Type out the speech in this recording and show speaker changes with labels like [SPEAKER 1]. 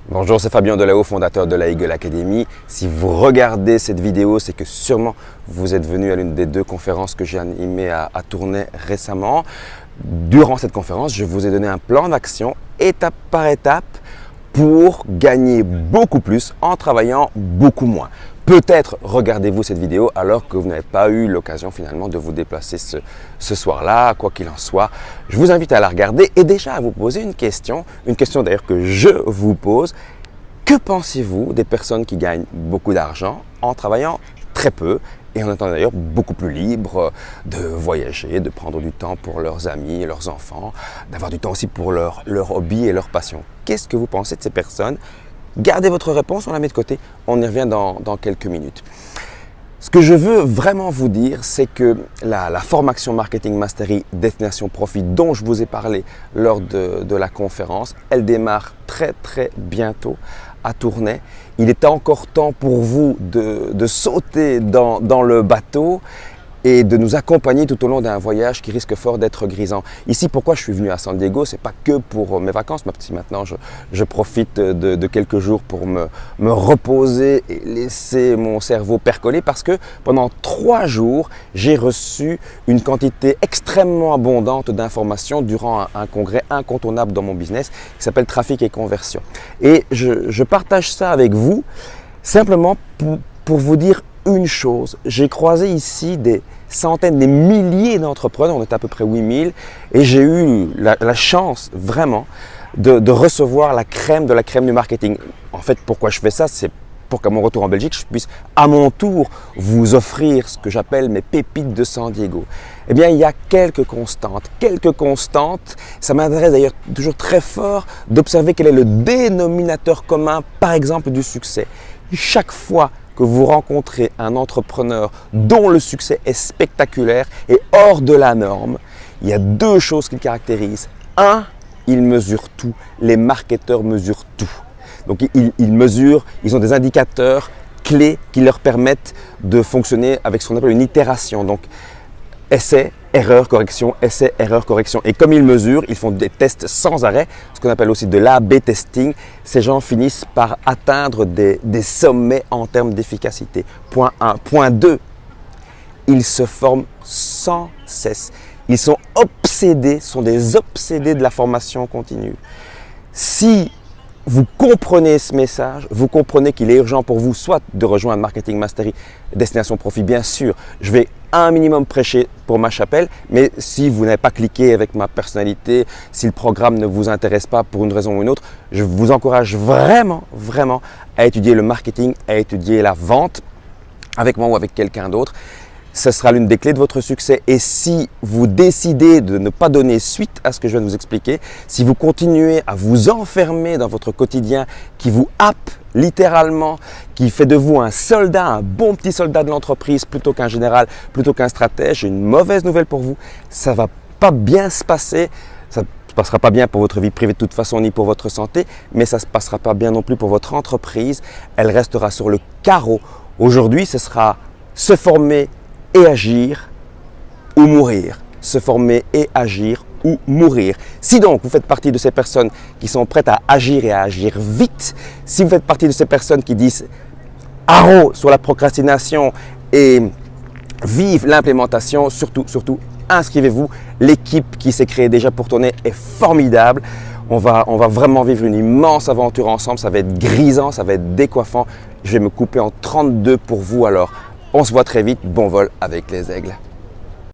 [SPEAKER 1] Bonjour, c'est Fabien Delahaut, fondateur de la Eagle Academy. Si vous regardez cette vidéo, c'est que sûrement vous êtes venu à l'une des deux conférences que j'ai animées à Tournai récemment. Durant cette conférence, je vous ai donné un plan d'action étape par étape pour gagner beaucoup plus en travaillant beaucoup moins. Peut-être regardez-vous cette vidéo alors que vous n'avez pas eu l'occasion finalement de vous déplacer ce soir-là, quoi qu'il en soit. Je vous invite à la regarder et déjà à vous poser une question d'ailleurs que je vous pose. Que pensez-vous des personnes qui gagnent beaucoup d'argent en travaillant très peu et en étant d'ailleurs beaucoup plus libres de voyager, de prendre du temps pour leurs amis et leurs enfants, d'avoir du temps aussi pour leur hobby et leur passion? Qu'est-ce que vous pensez de ces personnes? Gardez votre réponse, on la met de côté, on y revient dans quelques minutes. Ce que je veux vraiment vous dire, c'est que la formation Marketing Mastery Destination Profit dont je vous ai parlé lors de la conférence, elle démarre très bientôt à Tournai. Il est encore temps pour vous de sauter dans le bateau et de nous accompagner tout au long d'un voyage qui risque fort d'être grisant. Ici, pourquoi je suis venu à San Diego, c'est pas que pour mes vacances, même si maintenant je profite de quelques jours pour me reposer et laisser mon cerveau percoler, parce que pendant 3 jours, j'ai reçu une quantité extrêmement abondante d'informations durant un congrès incontournable dans mon business qui s'appelle Trafic et Conversion. Et je partage ça avec vous simplement pour vous dire une chose. J'ai croisé ici des centaines, des milliers d'entrepreneurs, on est à peu près 8000, et j'ai eu la chance vraiment de recevoir la crème de la crème du marketing. En fait, pourquoi je fais ça? C'est pour qu'à mon retour en Belgique, je puisse à mon tour vous offrir ce que j'appelle mes pépites de San Diego. Eh bien, il y a quelques constantes. Ça m'intéresse d'ailleurs toujours très fort d'observer quel est le dénominateur commun, par exemple, du succès. Chaque fois que vous rencontrez un entrepreneur dont le succès est spectaculaire et hors de la norme, il y a 2 choses qui le caractérisent. 1, il mesure tout. Les marketeurs mesurent tout. Donc ils ont des indicateurs clés qui leur permettent de fonctionner avec ce qu'on appelle une itération. Donc essai, erreur, correction, essai, erreur, correction. Et comme ils mesurent, ils font des tests sans arrêt, ce qu'on appelle aussi de l'A/B testing. Ces gens finissent par atteindre des sommets en termes d'efficacité. Point 1. Point 2, ils se forment sans cesse. Ils sont obsédés, sont des obsédés de la formation continue. Si vous comprenez ce message, vous comprenez qu'il est urgent pour vous soit de rejoindre Marketing Mastery Destination Profit, bien sûr, je vais un minimum prêcher pour ma chapelle, mais si vous n'avez pas cliqué avec ma personnalité, si le programme ne vous intéresse pas pour une raison ou une autre, je vous encourage vraiment à étudier le marketing, à étudier la vente avec moi ou avec quelqu'un d'autre. Ce sera l'une des clés de votre succès. Et si vous décidez de ne pas donner suite à ce que je viens de vous expliquer, si vous continuez à vous enfermer dans votre quotidien qui vous happe littéralement, qui fait de vous un soldat, un bon petit soldat de l'entreprise plutôt qu'un général, plutôt qu'un stratège, j'ai une mauvaise nouvelle pour vous, ça ne va pas bien se passer. Ça ne se passera pas bien pour votre vie privée de toute façon, ni pour votre santé, mais ça ne se passera pas bien non plus pour votre entreprise. Elle restera sur le carreau. Aujourd'hui, ce sera se former et agir ou mourir. Se former et agir ou mourir. Si donc vous faites partie de ces personnes qui sont prêtes à agir et à agir vite, si vous faites partie de ces personnes qui disent haro sur la procrastination et vive l'implémentation, surtout, inscrivez-vous. L'équipe qui s'est créée déjà pour Tournai est formidable. On va vraiment vivre une immense aventure ensemble. Ça va être grisant, ça va être décoiffant. Je vais me couper en 32 pour vous alors. On se voit très vite. Bon vol avec les aigles.